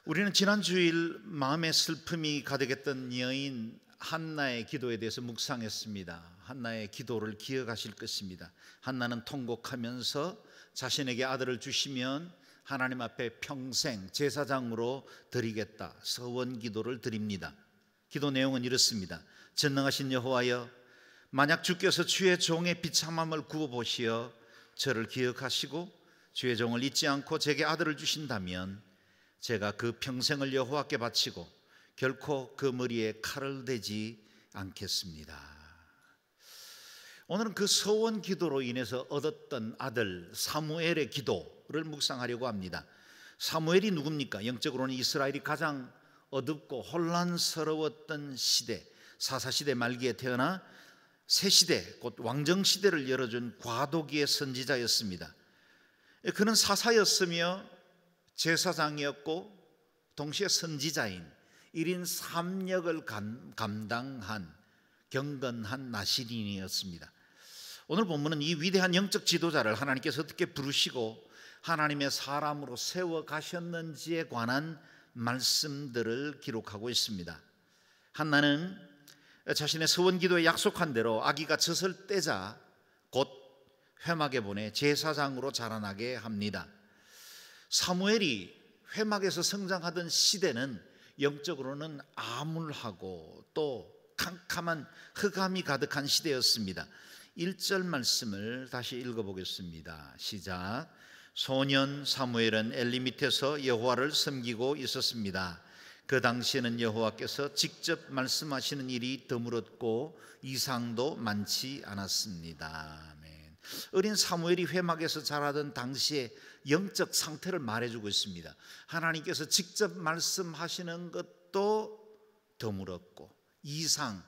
우리는 지난 주일 마음의 슬픔이 가득했던 여인 한나의 기도에 대해서 묵상했습니다. 한나의 기도를 기억하실 것입니다. 한나는 통곡하면서 자신에게 아들을 주시면 하나님 앞에 평생 제사장으로 드리겠다 서원 기도를 드립니다. 기도 내용은 이렇습니다. 전능하신 여호와여, 만약 주께서 주의 종의 비참함을 구워보시어 저를 기억하시고 주의 종을 잊지 않고 제게 아들을 주신다면 제가 그 평생을 여호와께 바치고 결코 그 머리에 칼을 대지 않겠습니다. 오늘은 그 서원 기도로 인해서 얻었던 아들 사무엘의 기도를 묵상하려고 합니다. 사무엘이 누굽니까? 영적으로는 이스라엘이 가장 어둡고 혼란스러웠던 시대, 사사시대 말기에 태어나 새시대, 곧 왕정시대를 열어준 과도기의 선지자였습니다. 그는 사사였으며 제사장이었고 동시에 선지자인 1인 3역을 감당한 경건한 나시린이었습니다. 오늘 본문은 이 위대한 영적 지도자를 하나님께서 어떻게 부르시고 하나님의 사람으로 세워 가셨는지에 관한 말씀들을 기록하고 있습니다. 한나는 자신의 서원기도에 약속한 대로 아기가 젖을 떼자 곧 회막에 보내 제사장으로 자라나게 합니다. 사무엘이 회막에서 성장하던 시대는 영적으로는 암울하고 또 캄캄한 흑암이 가득한 시대였습니다. 1절 말씀을 다시 읽어보겠습니다. 시작. 소년 사무엘은 엘리 밑에서 여호와를 섬기고 있었습니다. 그 당시에는 여호와께서 직접 말씀하시는 일이 드물었고 이상도 많지 않았습니다. 아멘. 어린 사무엘이 회막에서 자라던 당시의 영적 상태를 말해주고 있습니다. 하나님께서 직접 말씀하시는 것도 드물었고 이상,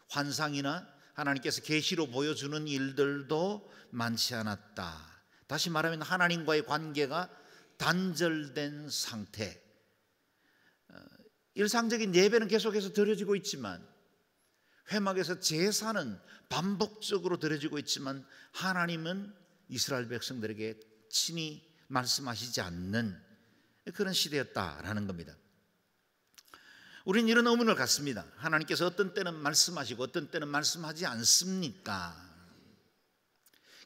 환상이나 하나님께서 계시로 보여주는 일들도 많지 않았다. 다시 말하면 하나님과의 관계가 단절된 상태. 일상적인 예배는 계속해서 드려지고 있지만 회막에서 제사는 반복적으로 드려지고 있지만 하나님은 이스라엘 백성들에게 친히 말씀하시지 않는 그런 시대였다라는 겁니다. 우리는 이런 의문을 갖습니다. 하나님께서 어떤 때는 말씀하시고 어떤 때는 말씀하지 않습니까?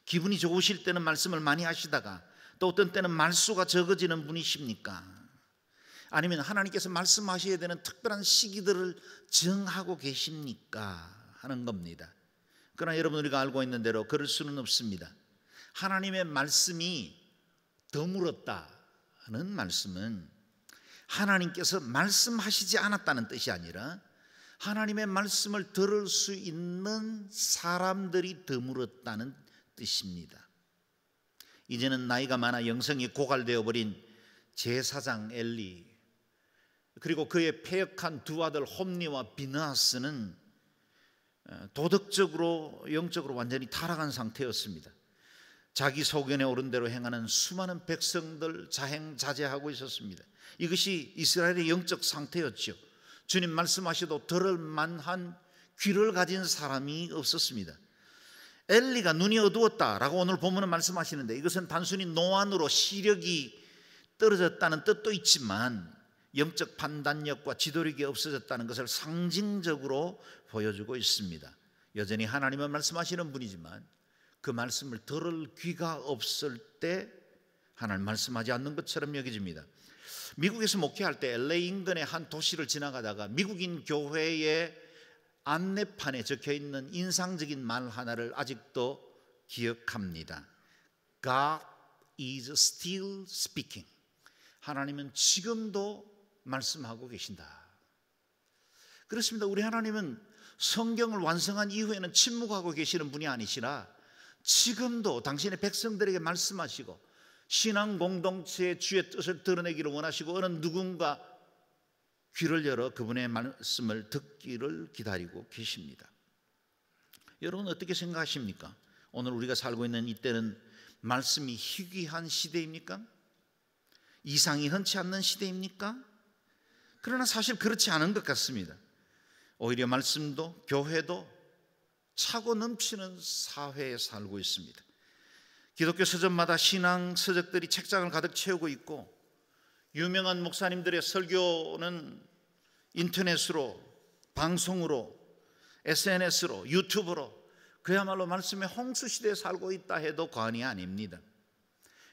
기분이 좋으실 때는 말씀을 많이 하시다가 또 어떤 때는 말수가 적어지는 분이십니까? 아니면 하나님께서 말씀하셔야 되는 특별한 시기들을 정하고 계십니까? 하는 겁니다. 그러나 여러분, 우리가 알고 있는 대로 그럴 수는 없습니다. 하나님의 말씀이 드물었다는 말씀은 하나님께서 말씀하시지 않았다는 뜻이 아니라 하나님의 말씀을 들을 수 있는 사람들이 드물었다는 뜻입니다. 이제는 나이가 많아 영성이 고갈되어 버린 제사장 엘리, 그리고 그의 패역한 두 아들 홈니와 비느하스는 도덕적으로 영적으로 완전히 타락한 상태였습니다. 자기 소견에 오른 대로 행하는 수많은 백성들 자행자제하고 있었습니다. 이것이 이스라엘의 영적 상태였죠. 주님 말씀하셔도 들을 만한 귀를 가진 사람이 없었습니다. 엘리가 눈이 어두웠다라고 오늘 본문은 말씀하시는데 이것은 단순히 노안으로 시력이 떨어졌다는 뜻도 있지만 영적 판단력과 지도력이 없어졌다는 것을 상징적으로 보여주고 있습니다. 여전히 하나님은 말씀하시는 분이지만 그 말씀을 들을 귀가 없을 때 하나님 말씀하지 않는 것처럼 여겨집니다. 미국에서 목회할 때 LA 인근의 한 도시를 지나가다가 미국인 교회의 안내판에 적혀있는 인상적인 말 하나를 아직도 기억합니다. God is still speaking. 하나님은 지금도 말씀하고 계신다. 그렇습니다. 우리 하나님은 성경을 완성한 이후에는 침묵하고 계시는 분이 아니시라 지금도 당신의 백성들에게 말씀하시고 신앙 공동체의 주의 뜻을 드러내기를 원하시고 어느 누군가 귀를 열어 그분의 말씀을 듣기를 기다리고 계십니다. 여러분, 어떻게 생각하십니까? 오늘 우리가 살고 있는 이때는 말씀이 희귀한 시대입니까? 이상이 흔치 않는 시대입니까? 그러나 사실 그렇지 않은 것 같습니다. 오히려 말씀도 교회도 차고 넘치는 사회에 살고 있습니다. 기독교 서점마다 신앙 서적들이 책장을 가득 채우고 있고 유명한 목사님들의 설교는 인터넷으로, 방송으로, SNS로, 유튜브로 그야말로 말씀의 홍수시대에 살고 있다 해도 과언이 아닙니다.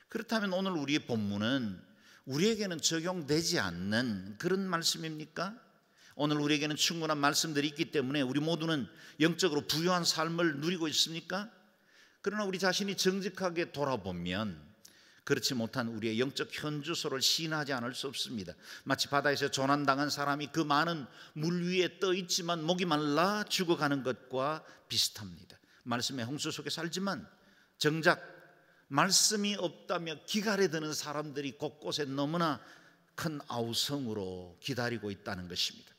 그렇다면 오늘 우리의 본문은 우리에게는 적용되지 않는 그런 말씀입니까? 오늘 우리에게는 충분한 말씀들이 있기 때문에 우리 모두는 영적으로 부유한 삶을 누리고 있습니까? 그러나 우리 자신이 정직하게 돌아보면 그렇지 못한 우리의 영적 현주소를 시인하지 않을 수 없습니다. 마치 바다에서 조난당한 사람이 그 많은 물 위에 떠 있지만 목이 말라 죽어가는 것과 비슷합니다. 말씀의 홍수 속에 살지만 정작 말씀이 없다며 기갈에 드는 사람들이 곳곳에 너무나 큰 아우성으로 기다리고 있다는 것입니다.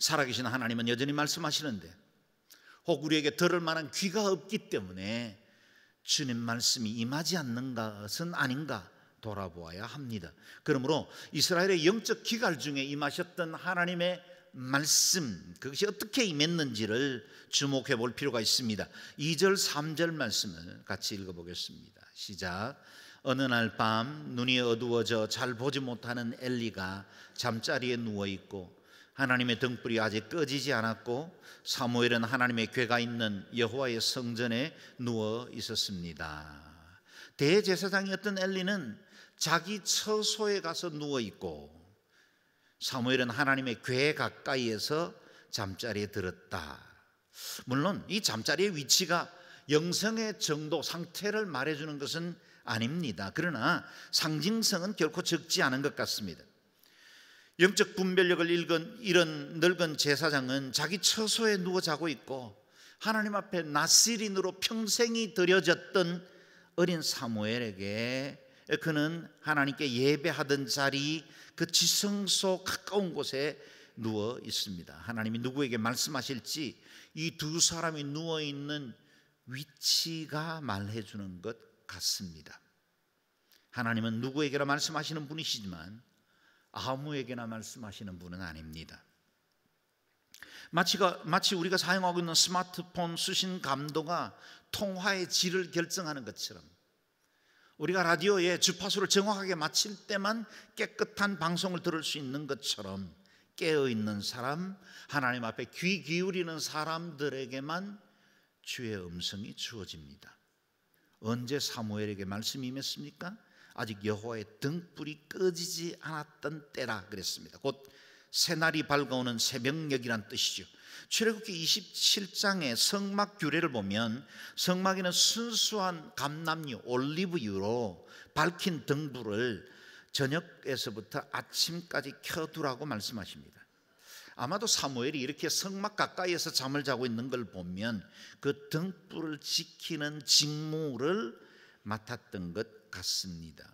살아계신 하나님은 여전히 말씀하시는데 혹 우리에게 들을 만한 귀가 없기 때문에 주님 말씀이 임하지 않는 것은 아닌가 돌아보아야 합니다. 그러므로 이스라엘의 영적 기갈 중에 임하셨던 하나님의 말씀, 그것이 어떻게 임했는지를 주목해 볼 필요가 있습니다. 2절 3절 말씀을 같이 읽어보겠습니다. 시작. 어느 날 밤 눈이 어두워져 잘 보지 못하는 엘리가 잠자리에 누워있고 하나님의 등불이 아직 꺼지지 않았고 사무엘은 하나님의 궤가 있는 여호와의 성전에 누워 있었습니다. 대제사장이었던 엘리는 자기 처소에 가서 누워 있고 사무엘은 하나님의 궤 가까이에서 잠자리에 들었다. 물론 이 잠자리의 위치가 영성의 정도, 상태를 말해주는 것은 아닙니다. 그러나 상징성은 결코 적지 않은 것 같습니다. 영적 분별력을 잃은 늙은 제사장은 자기 처소에 누워 자고 있고 하나님 앞에 나시린으로 평생이 드려졌던 어린 사무엘에게 그는 하나님께 예배하던 자리 그 지성소 가까운 곳에 누워 있습니다. 하나님이 누구에게 말씀하실지 이 두 사람이 누워 있는 위치가 말해주는 것 같습니다. 하나님은 누구에게나 말씀하시는 분이시지만 아무에게나 말씀하시는 분은 아닙니다. 마치 우리가 사용하고 있는 스마트폰 수신 감도가 통화의 질을 결정하는 것처럼 우리가 라디오에 주파수를 정확하게 맞출 때만 깨끗한 방송을 들을 수 있는 것처럼 깨어있는 사람, 하나님 앞에 귀 기울이는 사람들에게만 주의 음성이 주어집니다. 언제 사무엘에게 말씀이 임했습니까? 아직 여호와의 등불이 꺼지지 않았던 때라 그랬습니다. 곧 새날이 밝아오는 새벽녘이란 뜻이죠. 출애굽기 27장의 성막 규례를 보면 성막에는 순수한 감람유, 올리브유로 밝힌 등불을 저녁에서부터 아침까지 켜두라고 말씀하십니다. 아마도 사무엘이 이렇게 성막 가까이에서 잠을 자고 있는 걸 보면 그 등불을 지키는 직무를 맡았던 것 같습니다.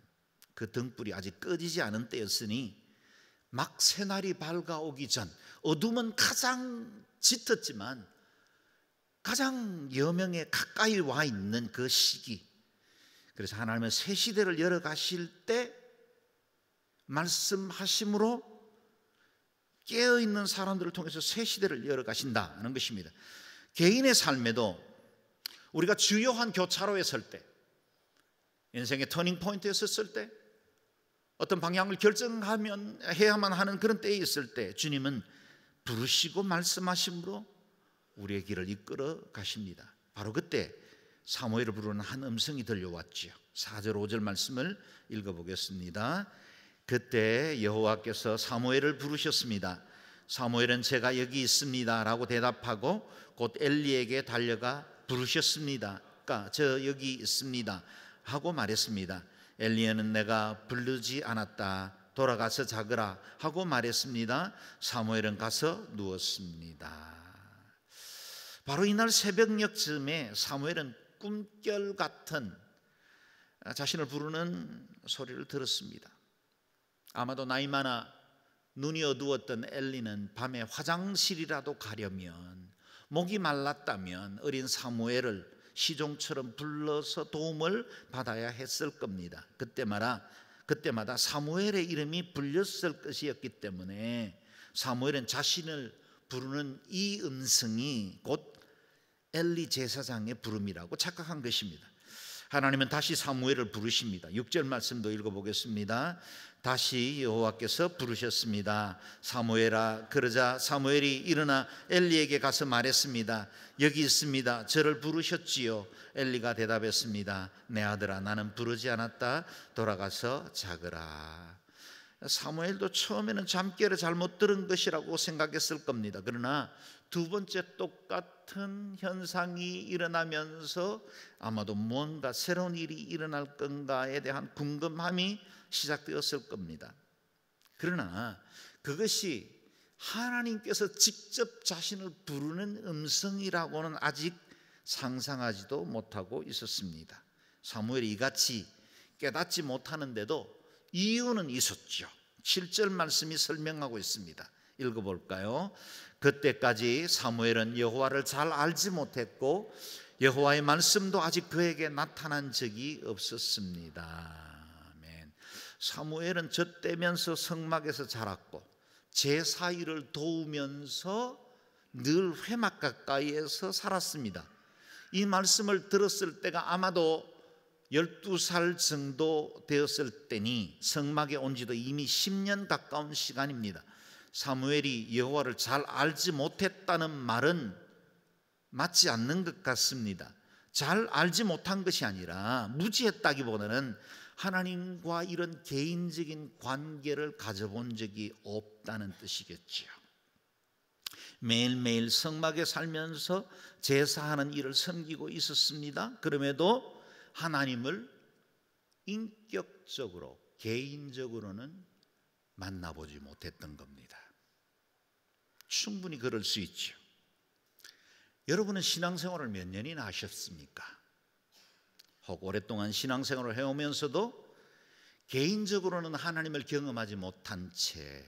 그 등불이 아직 꺼지지 않은 때였으니 막 새날이 밝아오기 전, 어둠은 가장 짙었지만 가장 여명에 가까이 와 있는 그 시기, 그래서 하나님은 새 시대를 열어가실 때 말씀하심으로 깨어있는 사람들을 통해서 새 시대를 열어가신다는 것입니다. 개인의 삶에도 우리가 주요한 교차로에 설 때, 인생의 터닝 포인트에 섰을 때, 어떤 방향을 결정해야만 하는 그런 때에 있을 때 주님은 부르시고 말씀하심으로 우리의 길을 이끌어 가십니다. 바로 그때 사무엘을 부르는 한 음성이 들려왔지요. 4절 5절 말씀을 읽어보겠습니다. 그때 여호와께서 사무엘을 부르셨습니다. 사무엘은 제가 여기 있습니다 라고 대답하고 곧 엘리에게 달려가 부르셨습니다. 그러니까 저 여기 있습니다 하고 말했습니다. 엘리야는 내가 부르지 않았다, 돌아가서 자거라 하고 말했습니다. 사무엘은 가서 누웠습니다. 바로 이날 새벽녘쯤에 사무엘은 꿈결 같은 자신을 부르는 소리를 들었습니다. 아마도 나이 많아 눈이 어두웠던 엘리는 밤에 화장실이라도 가려면, 목이 말랐다면 어린 사무엘을 시종처럼 불러서 도움을 받아야 했을 겁니다. 그때마다 사무엘의 이름이 불렸을 것이었기 때문에 사무엘은 자신을 부르는 이 음성이 곧 엘리 제사장의 부름이라고 착각한 것입니다. 하나님은 다시 사무엘을 부르십니다. 6절 말씀도 읽어보겠습니다. 다시 여호와께서 부르셨습니다. 사무엘아. 그러자 사무엘이 일어나 엘리에게 가서 말했습니다. 여기 있습니다. 저를 부르셨지요. 엘리가 대답했습니다. 내 아들아, 나는 부르지 않았다. 돌아가서 자거라. 사무엘도 처음에는 잠결에 잘못 들은 것이라고 생각했을 겁니다. 그러나 두 번째 똑같은 현상이 일어나면서 아마도 뭔가 새로운 일이 일어날 건가에 대한 궁금함이 시작되었을 겁니다. 그러나 그것이 하나님께서 직접 자신을 부르는 음성이라고는 아직 상상하지도 못하고 있었습니다. 사무엘이 이같이 깨닫지 못하는데도 이유는 있었죠. 7절 말씀이 설명하고 있습니다. 읽어볼까요? 그때까지 사무엘은 여호와를 잘 알지 못했고 여호와의 말씀도 아직 그에게 나타난 적이 없었습니다. 아멘. 사무엘은 젖대면서 성막에서 자랐고 제사일을 도우면서 늘 회막 가까이에서 살았습니다. 이 말씀을 들었을 때가 아마도 12살 정도 되었을 때니 성막에 온 지도 이미 10년 가까운 시간입니다. 사무엘이 여호와를 잘 알지 못했다는 말은 맞지 않는 것 같습니다. 잘 알지 못한 것이 아니라 무지했다기보다는 하나님과 이런 개인적인 관계를 가져본 적이 없다는 뜻이겠지요. 매일매일 성막에 살면서 제사하는 일을 섬기고 있었습니다. 그럼에도 하나님을 인격적으로 개인적으로는 만나보지 못했던 겁니다. 충분히 그럴 수 있죠. 여러분은 신앙생활을 몇 년이나 하셨습니까? 혹 오랫동안 신앙생활을 해오면서도 개인적으로는 하나님을 경험하지 못한 채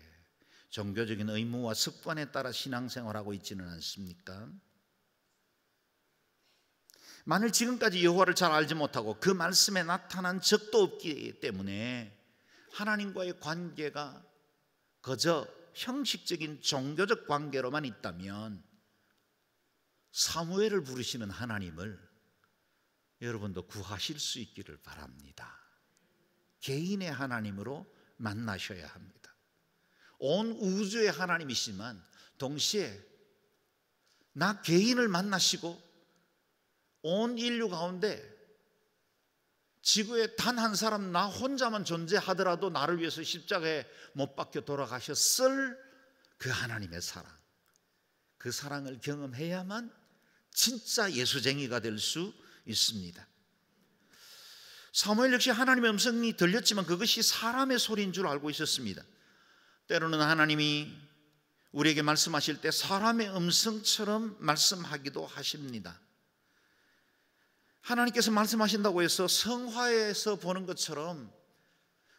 종교적인 의무와 습관에 따라 신앙생활하고 있지는 않습니까? 만일 지금까지 여호와를 잘 알지 못하고 그 말씀에 나타난 적도 없기 때문에 하나님과의 관계가 그저 형식적인 종교적 관계로만 있다면 사무엘을 부르시는 하나님을 여러분도 구하실 수 있기를 바랍니다. 개인의 하나님으로 만나셔야 합니다. 온 우주의 하나님이시지만 동시에 나 개인을 만나시고 온 인류 가운데 지구에 단 한 사람 나 혼자만 존재하더라도 나를 위해서 십자가에 못 박혀 돌아가셨을 그 하나님의 사랑, 그 사랑을 경험해야만 진짜 예수쟁이가 될 수 있습니다. 사무엘 역시 하나님의 음성이 들렸지만 그것이 사람의 소리인 줄 알고 있었습니다. 때로는 하나님이 우리에게 말씀하실 때 사람의 음성처럼 말씀하기도 하십니다. 하나님께서 말씀하신다고 해서 성화에서 보는 것처럼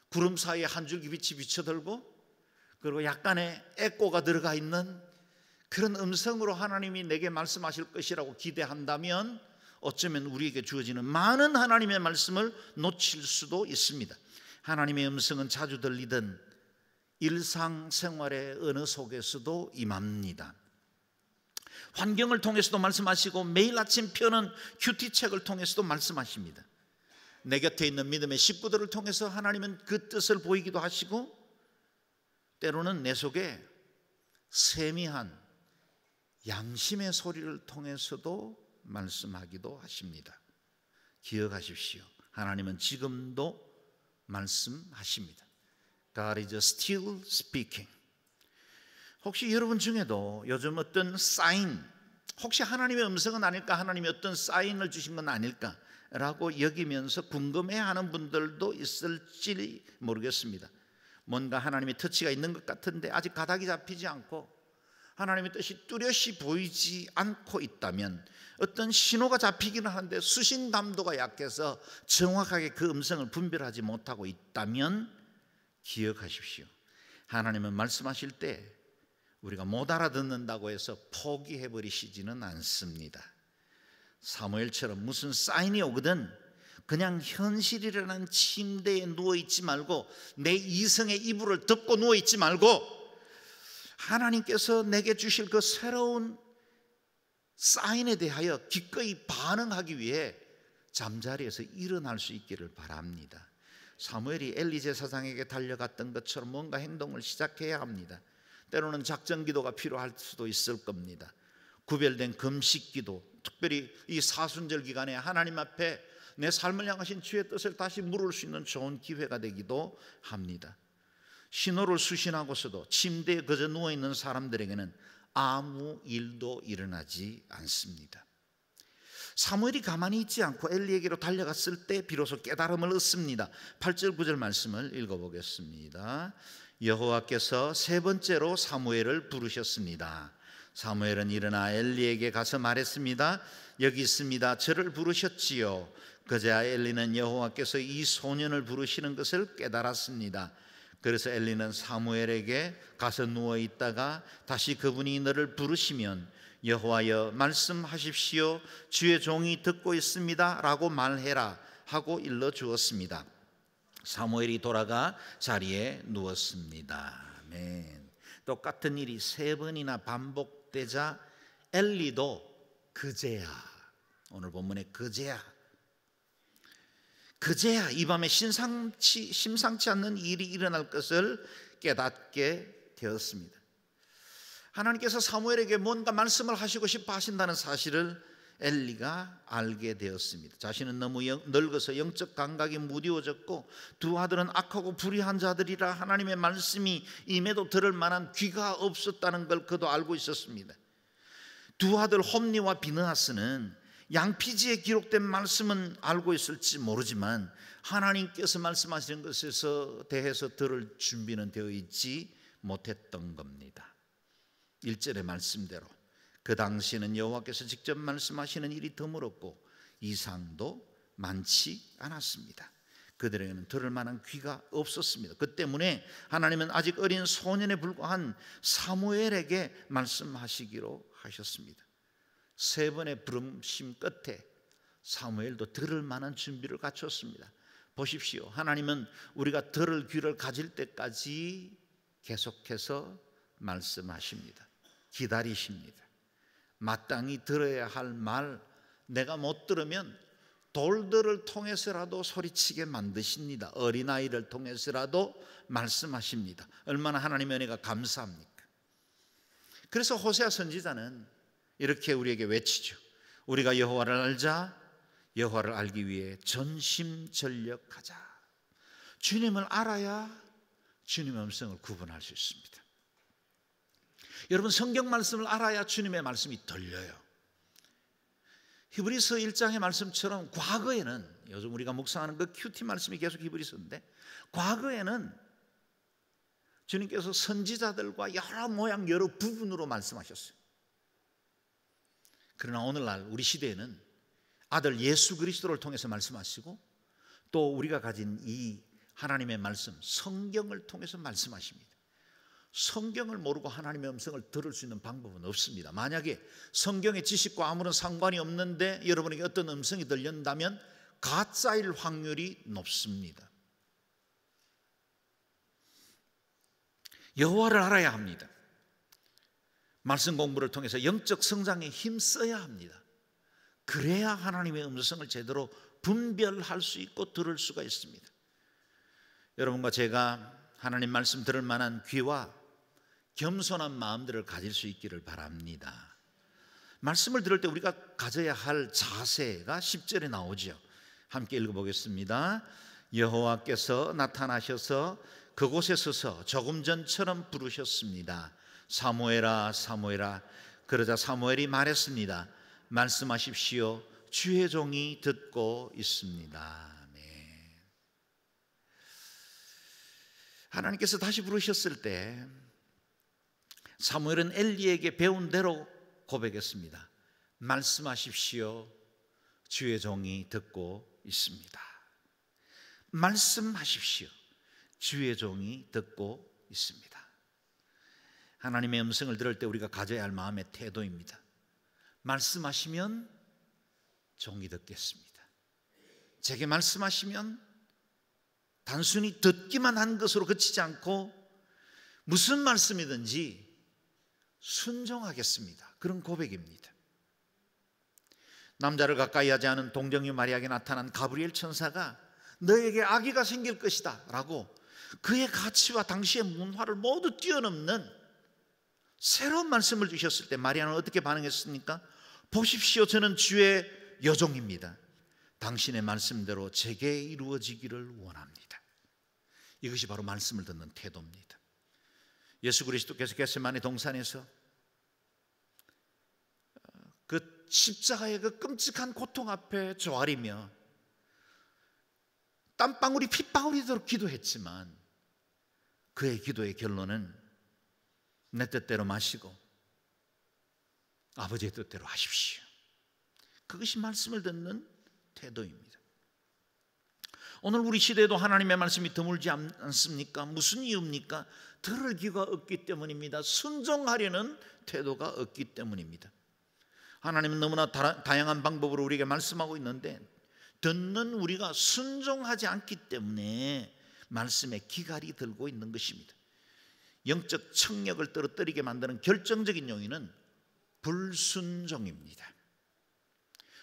구름 사이에 한 줄기 빛이 비쳐들고 그리고 약간의 에코가 들어가 있는 그런 음성으로 하나님이 내게 말씀하실 것이라고 기대한다면 어쩌면 우리에게 주어지는 많은 하나님의 말씀을 놓칠 수도 있습니다. 하나님의 음성은 자주 들리던 일상생활의 언어 속에서도 임합니다. 환경을 통해서도 말씀하시고 매일 아침 펴는 큐티책을 통해서도 말씀하십니다. 내 곁에 있는 믿음의 식구들을 통해서 하나님은 그 뜻을 보이기도 하시고 때로는 내 속에 세미한 양심의 소리를 통해서도 말씀하기도 하십니다. 기억하십시오. 하나님은 지금도 말씀하십니다. God is still speaking. 혹시 여러분 중에도 요즘 어떤 사인, 혹시 하나님의 음성은 아닐까, 하나님이 어떤 사인을 주신 건 아닐까라고 여기면서 궁금해하는 분들도 있을지 모르겠습니다. 뭔가 하나님의 터치가 있는 것 같은데 아직 가닥이 잡히지 않고 하나님의 뜻이 뚜렷이 보이지 않고 있다면, 어떤 신호가 잡히기는 하는데 수신감도가 약해서 정확하게 그 음성을 분별하지 못하고 있다면 기억하십시오. 하나님은 말씀하실 때 우리가 못 알아듣는다고 해서 포기해버리시지는 않습니다. 사무엘처럼 무슨 사인이 오거든 그냥 현실이라는 침대에 누워있지 말고, 내 이성의 이불을 덮고 누워있지 말고 하나님께서 내게 주실 그 새로운 사인에 대하여 기꺼이 반응하기 위해 잠자리에서 일어날 수 있기를 바랍니다. 사무엘이 엘리 제사장에게 달려갔던 것처럼 뭔가 행동을 시작해야 합니다. 때로는 작전 기도가 필요할 수도 있을 겁니다. 구별된 금식 기도, 특별히 이 사순절 기간에 하나님 앞에 내 삶을 향하신 주의 뜻을 다시 물을 수 있는 좋은 기회가 되기도 합니다. 신호를 수신하고서도 침대에 그저 누워있는 사람들에게는 아무 일도 일어나지 않습니다. 사무엘이 가만히 있지 않고 엘리에게로 달려갔을 때 비로소 깨달음을 얻습니다. 8절 9절 말씀을 읽어보겠습니다. 여호와께서 세 번째로 사무엘을 부르셨습니다. 사무엘은 일어나 엘리에게 가서 말했습니다. 여기 있습니다. 저를 부르셨지요. 그제야 엘리는 여호와께서 이 소년을 부르시는 것을 깨달았습니다. 그래서 엘리는 사무엘에게 가서 누워 있다가 다시 그분이 너를 부르시면 여호와여 말씀하십시오. 주의 종이 듣고 있습니다 라고 말해라 하고 일러 주었습니다. 사무엘이 돌아가 자리에 누웠습니다. 아멘. 똑같은 일이 세 번이나 반복되자 엘리도 그제야, 오늘 본문에 그제야 이 밤에 심상치 않는 일이 일어날 것을 깨닫게 되었습니다. 하나님께서 사무엘에게 뭔가 말씀을 하시고 싶어 하신다는 사실을 엘리가 알게 되었습니다. 자신은 너무 늙어서 영적 감각이 무디워졌고 두 아들은 악하고 불의한 자들이라 하나님의 말씀이 임해도 들을 만한 귀가 없었다는 걸 그도 알고 있었습니다. 두 아들 홈니와 비느하스는 양피지에 기록된 말씀은 알고 있을지 모르지만 하나님께서 말씀하시는 것에 대해서 들을 준비는 되어 있지 못했던 겁니다. 1절의 말씀대로 그 당시에는 여호와께서 직접 말씀하시는 일이 드물었고 이상도 많지 않았습니다. 그들에게는 들을 만한 귀가 없었습니다. 그 때문에 하나님은 아직 어린 소년에 불과한 사무엘에게 말씀하시기로 하셨습니다. 세 번의 부름심 끝에 사무엘도 들을 만한 준비를 갖췄습니다. 보십시오. 하나님은 우리가 들을 귀를 가질 때까지 계속해서 말씀하십니다. 기다리십니다. 마땅히 들어야 할 말 내가 못 들으면 돌들을 통해서라도 소리치게 만드십니다. 어린아이를 통해서라도 말씀하십니다. 얼마나 하나님의 은혜가 감사합니까? 그래서 호세아 선지자는 이렇게 우리에게 외치죠. 우리가 여호와를 알자. 여호와를 알기 위해 전심전력하자. 주님을 알아야 주님의 음성을 구분할 수 있습니다. 여러분, 성경 말씀을 알아야 주님의 말씀이 들려요. 히브리서 1장의 말씀처럼 과거에는, 요즘 우리가 묵상하는 그 큐티 말씀이 계속 히브리서인데, 과거에는 주님께서 선지자들과 여러 모양 여러 부분으로 말씀하셨어요. 그러나 오늘날 우리 시대에는 아들 예수 그리스도를 통해서 말씀하시고 또 우리가 가진 이 하나님의 말씀 성경을 통해서 말씀하십니다. 성경을 모르고 하나님의 음성을 들을 수 있는 방법은 없습니다. 만약에 성경의 지식과 아무런 상관이 없는데 여러분에게 어떤 음성이 들린다면 가짜일 확률이 높습니다. 여호와를 알아야 합니다. 말씀 공부를 통해서 영적 성장에 힘써야 합니다. 그래야 하나님의 음성을 제대로 분별할 수 있고 들을 수가 있습니다. 여러분과 제가 하나님 말씀 들을 만한 귀와 겸손한 마음들을 가질 수 있기를 바랍니다. 말씀을 들을 때 우리가 가져야 할 자세가 10절에 나오죠. 함께 읽어보겠습니다. 여호와께서 나타나셔서 그곳에 서서 조금 전처럼 부르셨습니다. 사무엘아 사무엘아. 그러자 사무엘이 말했습니다. 말씀하십시오. 주의 종이 듣고 있습니다. 네. 하나님께서 다시 부르셨을 때 사무엘은 엘리에게 배운 대로 고백했습니다. 말씀하십시오. 주의 종이 듣고 있습니다. 말씀하십시오. 주의 종이 듣고 있습니다. 하나님의 음성을 들을 때 우리가 가져야 할 마음의 태도입니다. 말씀하시면 종이 듣겠습니다. 제게 말씀하시면 단순히 듣기만 한 것으로 그치지 않고 무슨 말씀이든지 순종하겠습니다. 그런 고백입니다. 남자를 가까이 하지 않은 동정녀 마리아에게 나타난 가브리엘 천사가 너에게 아기가 생길 것이다 라고 그의 가치와 당시의 문화를 모두 뛰어넘는 새로운 말씀을 주셨을 때 마리아는 어떻게 반응했습니까? 보십시오, 저는 주의 여종입니다. 당신의 말씀대로 제게 이루어지기를 원합니다. 이것이 바로 말씀을 듣는 태도입니다. 예수 그리스도께서 겟세마네 동산에서 그 십자가의 그 끔찍한 고통 앞에 조아리며 땀방울이 핏방울이도록 기도했지만 그의 기도의 결론은 내 뜻대로 마시고 아버지의 뜻대로 하십시오. 그것이 말씀을 듣는 태도입니다. 오늘 우리 시대에도 하나님의 말씀이 드물지 않습니까? 무슨 이유입니까? 들을 귀가 없기 때문입니다. 순종하려는 태도가 없기 때문입니다. 하나님은 너무나 다양한 방법으로 우리에게 말씀하고 있는데 듣는 우리가 순종하지 않기 때문에 말씀에 기갈이 들고 있는 것입니다. 영적 청력을 떨어뜨리게 만드는 결정적인 요인은 불순종입니다.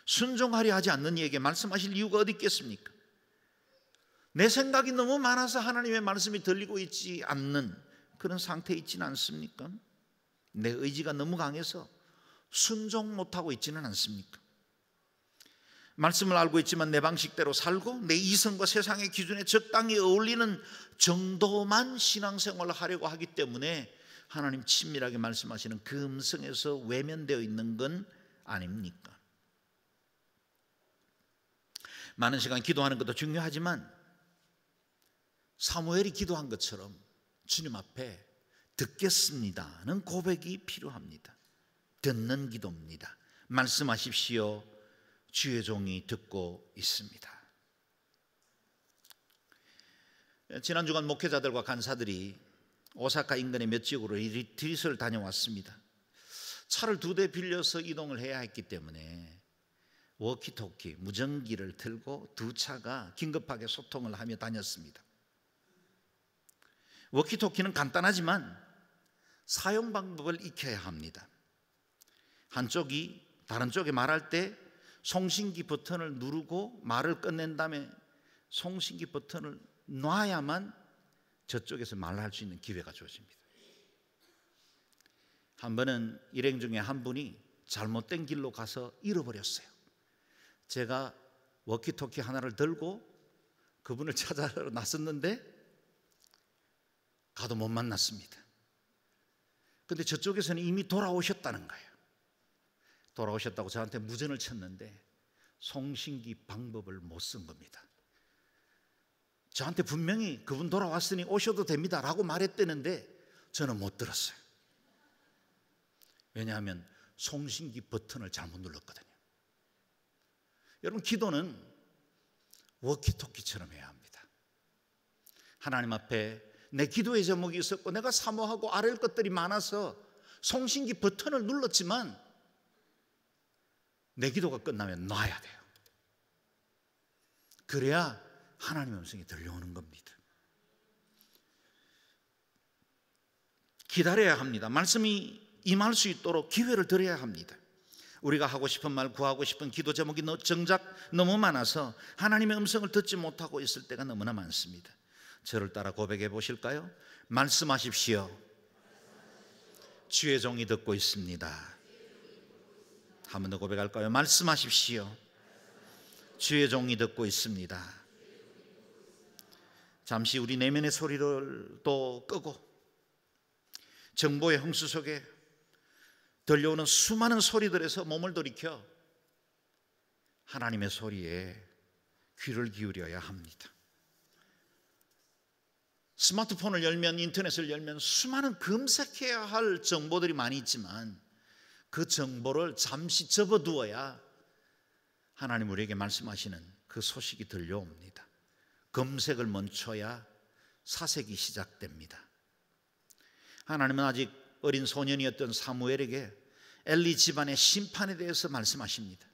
순종하려 하지 않는 이에게 말씀하실 이유가 어디 있겠습니까? 내 생각이 너무 많아서 하나님의 말씀이 들리고 있지 않는 그런 상태에 있지는 않습니까? 내 의지가 너무 강해서 순종 못하고 있지는 않습니까? 말씀을 알고 있지만 내 방식대로 살고 내 이성과 세상의 기준에 적당히 어울리는 정도만 신앙생활을 하려고 하기 때문에 하나님 친밀하게 말씀하시는 그 음성에서 외면되어 있는 건 아닙니까? 많은 시간 기도하는 것도 중요하지만 사무엘이 기도한 것처럼 주님 앞에 듣겠습니다는 고백이 필요합니다. 듣는 기도입니다. 말씀하십시오. 주의 종이 듣고 있습니다. 지난 주간 목회자들과 간사들이 오사카 인근의 몇 지역으로 리트릿을 다녀왔습니다. 차를 2대 빌려서 이동을 해야 했기 때문에 워키토키, 무전기를 들고 두 차가 긴급하게 소통을 하며 다녔습니다. 워키토키는 간단하지만 사용 방법을 익혀야 합니다. 한쪽이 다른 쪽에 말할 때 송신기 버튼을 누르고 말을 끝낸 다음에 송신기 버튼을 놔야만 저쪽에서 말을 할 수 있는 기회가 주어집니다. 한 번은 일행 중에 한 분이 잘못된 길로 가서 잃어버렸어요. 제가 워키토키 하나를 들고 그분을 찾아러 나섰는데 가도 못 만났습니다. 그런데 저쪽에서는 이미 돌아오셨다는 거예요. 돌아오셨다고 저한테 무전을 쳤는데 송신기 방법을 못 쓴 겁니다. 저한테 분명히 그분 돌아왔으니 오셔도 됩니다 라고 말했다는데 저는 못 들었어요. 왜냐하면 송신기 버튼을 잘못 눌렀거든요. 여러분, 기도는 워키토키처럼 해야 합니다. 하나님 앞에 내 기도의 제목이 있었고 내가 사모하고 아뢰을 것들이 많아서 송신기 버튼을 눌렀지만 내 기도가 끝나면 놔야 돼요. 그래야 하나님의 음성이 들려오는 겁니다. 기다려야 합니다. 말씀이 임할 수 있도록 기회를 드려야 합니다. 우리가 하고 싶은 말, 구하고 싶은 기도 제목이 정작 너무 많아서 하나님의 음성을 듣지 못하고 있을 때가 너무나 많습니다. 저를 따라 고백해 보실까요? 말씀하십시오. 주의 종이 듣고 있습니다. 한 번 더 고백할까요? 말씀하십시오. 주의 종이 듣고 있습니다. 잠시 우리 내면의 소리를 또 끄고 정보의 홍수 속에 들려오는 수많은 소리들에서 몸을 돌이켜 하나님의 소리에 귀를 기울여야 합니다. 스마트폰을 열면, 인터넷을 열면 수많은 검색해야 할 정보들이 많이 있지만 그 정보를 잠시 접어두어야 하나님 우리에게 말씀하시는 그 소식이 들려옵니다. 검색을 멈춰야 사색이 시작됩니다. 하나님은 아직 어린 소년이었던 사무엘에게 엘리 집안의 심판에 대해서 말씀하십니다.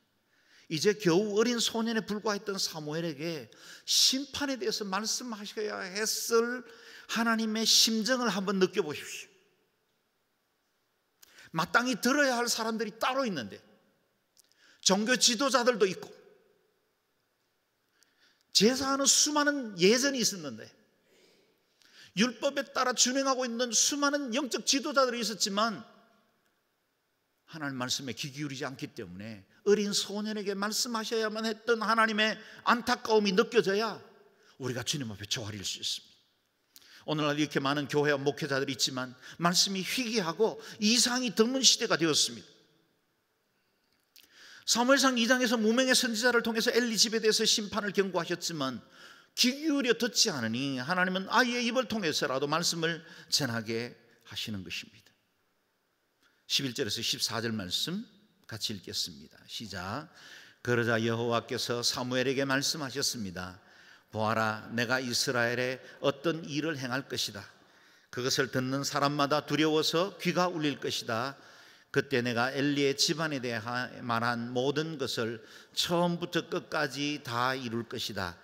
이제 겨우 어린 소년에 불과했던 사무엘에게 심판에 대해서 말씀하셔야 했을 하나님의 심정을 한번 느껴보십시오. 마땅히 들어야 할 사람들이 따로 있는데 종교 지도자들도 있고 제사하는 수많은 예전이 있었는데 율법에 따라 준행하고 있는 수많은 영적 지도자들이 있었지만 하나님 말씀에 귀 기울이지 않기 때문에 어린 소년에게 말씀하셔야만 했던 하나님의 안타까움이 느껴져야 우리가 주님 앞에 조아릴 수 있습니다. 오늘날 이렇게 많은 교회와 목회자들이 있지만 말씀이 희귀하고 이상이 드문 시대가 되었습니다. 사무엘상 2장에서 무명의 선지자를 통해서 엘리 집에 대해서 심판을 경고하셨지만 귀 기울여 듣지 않으니 하나님은 아이의 입을 통해서라도 말씀을 전하게 하시는 것입니다. 11절에서 14절 말씀 같이 읽겠습니다. 시작. 그러자 여호와께서 사무엘에게 말씀하셨습니다. 보아라, 내가 이스라엘에 어떤 일을 행할 것이다. 그것을 듣는 사람마다 두려워서 귀가 울릴 것이다. 그때 내가 엘리의 집안에 대해 말한 모든 것을 처음부터 끝까지 다 이룰 것이다.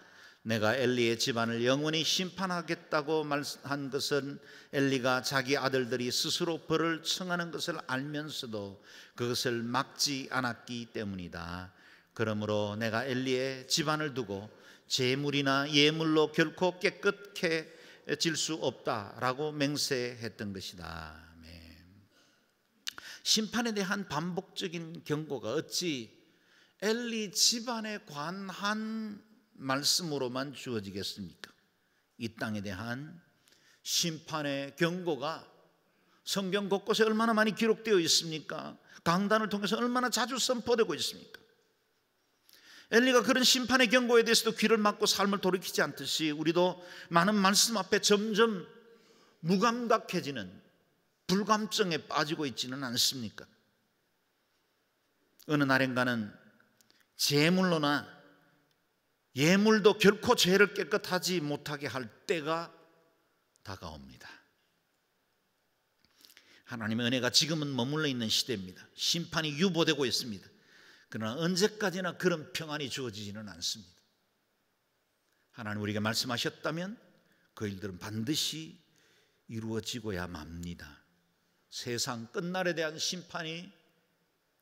내가 엘리의 집안을 영원히 심판하겠다고 말한 것은 엘리가 자기 아들들이 스스로 벌을 청하는 것을 알면서도 그것을 막지 않았기 때문이다. 그러므로 내가 엘리의 집안을 두고 제물이나 예물로 결코 깨끗해질 수 없다라고 맹세했던 것이다. 심판에 대한 반복적인 경고가 어찌 엘리 집안에 관한 말씀으로만 주어지겠습니까? 이 땅에 대한 심판의 경고가 성경 곳곳에 얼마나 많이 기록되어 있습니까? 강단을 통해서 얼마나 자주 선포되고 있습니까? 엘리가 그런 심판의 경고에 대해서도 귀를 막고 삶을 돌이키지 않듯이 우리도 많은 말씀 앞에 점점 무감각해지는 불감증에 빠지고 있지는 않습니까? 어느 날인가는 제물로나 예물도 결코 죄를 깨끗하지 못하게 할 때가 다가옵니다. 하나님의 은혜가 지금은 머물러 있는 시대입니다. 심판이 유보되고 있습니다. 그러나 언제까지나 그런 평안이 주어지지는 않습니다. 하나님 우리에게 말씀하셨다면 그 일들은 반드시 이루어지고야 맙니다. 세상 끝날에 대한 심판이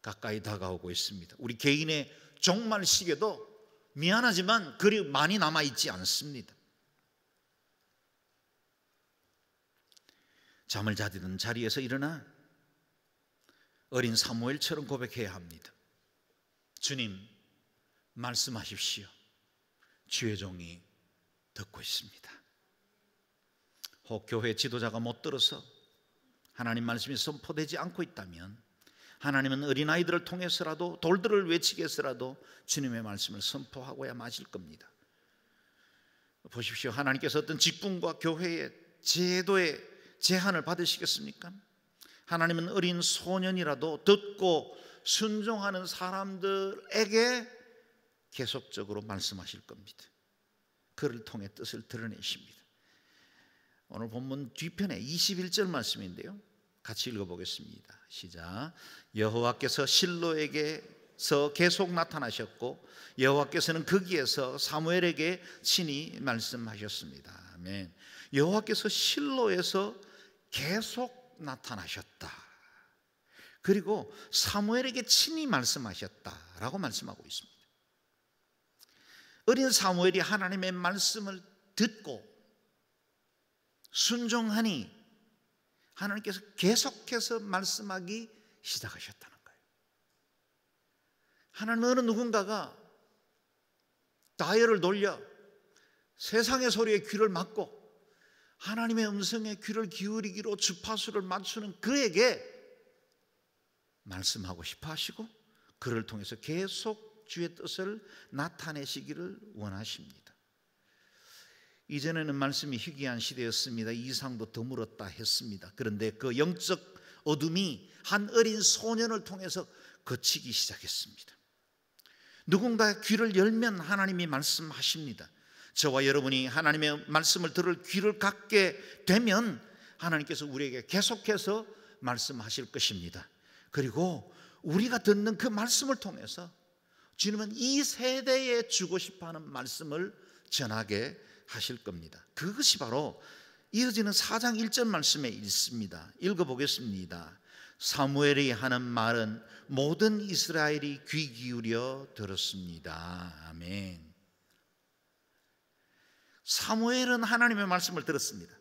가까이 다가오고 있습니다. 우리 개인의 종말 시계도 미안하지만 그리 많이 남아있지 않습니다. 잠을 자던 자리에서 일어나 어린 사무엘처럼 고백해야 합니다. 주님, 말씀하십시오. 주의 종이 듣고 있습니다. 혹 교회 지도자가 못 들어서 하나님 말씀이 선포되지 않고 있다면 하나님은 어린아이들을 통해서라도 돌들을 외치게 해서라도 주님의 말씀을 선포하고야 마실 겁니다. 보십시오. 하나님께서 어떤 직분과 교회의 제도의 제한을 받으시겠습니까? 하나님은 어린 소년이라도 듣고 순종하는 사람들에게 계속적으로 말씀하실 겁니다. 그를 통해 뜻을 드러내십니다. 오늘 본문 뒤편에 21절 말씀인데요, 같이 읽어보겠습니다. 시작. 여호와께서 실로에게서 계속 나타나셨고 여호와께서는 거기에서 사무엘에게 친히 말씀하셨습니다. 아멘. 여호와께서 실로에서 계속 나타나셨다. 그리고 사무엘에게 친히 말씀하셨다라고 말씀하고 있습니다. 어린 사무엘이 하나님의 말씀을 듣고 순종하니 하나님께서 계속해서 말씀하기 시작하셨다는 거예요. 하나님은 어느 누군가가 다이얼을 돌려 세상의 소리에 귀를 막고 하나님의 음성에 귀를 기울이기로 주파수를 맞추는 그에게 말씀하고 싶어 하시고 그를 통해서 계속 주의 뜻을 나타내시기를 원하십니다. 이전에는 말씀이 희귀한 시대였습니다. 이상도 드물었다 했습니다. 그런데 그 영적 어둠이 한 어린 소년을 통해서 거치기 시작했습니다. 누군가의 귀를 열면 하나님이 말씀하십니다. 저와 여러분이 하나님의 말씀을 들을 귀를 갖게 되면 하나님께서 우리에게 계속해서 말씀하실 것입니다. 그리고 우리가 듣는 그 말씀을 통해서 주님은 이 세대에 주고 싶어하는 말씀을 전하게 하실 겁니다. 그것이 바로 이어지는 4장 1절 말씀에 있습니다. 읽어보겠습니다. 사무엘이 하는 말은 모든 이스라엘이 귀 기울여 들었습니다. 아멘. 사무엘은 하나님의 말씀을 들었습니다.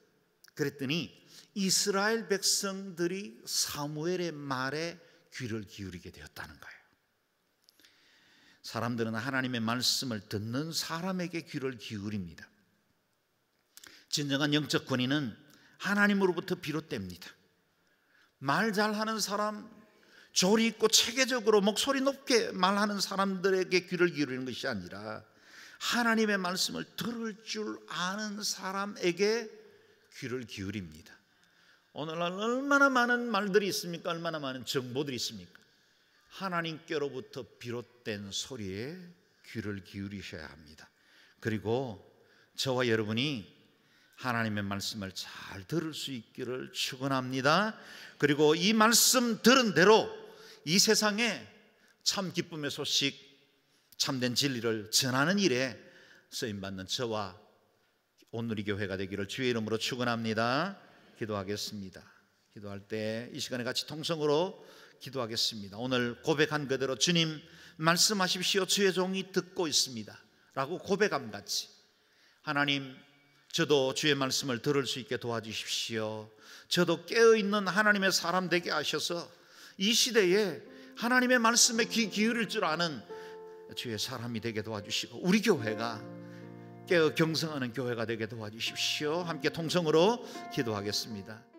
그랬더니 이스라엘 백성들이 사무엘의 말에 귀를 기울이게 되었다는 거예요. 사람들은 하나님의 말씀을 듣는 사람에게 귀를 기울입니다. 진정한 영적 권위는 하나님으로부터 비롯됩니다. 말 잘하는 사람, 조리 있고 체계적으로 목소리 높게 말하는 사람들에게 귀를 기울이는 것이 아니라 하나님의 말씀을 들을 줄 아는 사람에게 귀를 기울입니다. 오늘날 얼마나 많은 말들이 있습니까? 얼마나 많은 정보들이 있습니까? 하나님께로부터 비롯된 소리에 귀를 기울이셔야 합니다. 그리고 저와 여러분이 하나님의 말씀을 잘 들을 수 있기를 축원합니다. 그리고 이 말씀 들은 대로 이 세상에 참 기쁨의 소식, 참된 진리를 전하는 일에 쓰임받는 저와 온누리 교회가 되기를 주의 이름으로 축원합니다. 기도하겠습니다. 기도할 때 이 시간에 같이 통성으로 기도하겠습니다. 오늘 고백한 그대로 주님 말씀하십시오. 주의 종이 듣고 있습니다 라고 고백함 같이 하나님, 저도 주의 말씀을 들을 수 있게 도와주십시오. 저도 깨어있는 하나님의 사람 되게 하셔서 이 시대에 하나님의 말씀에 귀 기울일 줄 아는 주의 사람이 되게 도와주시고 우리 교회가 깨어 경성하는 교회가 되게 도와주십시오. 함께 통성으로 기도하겠습니다.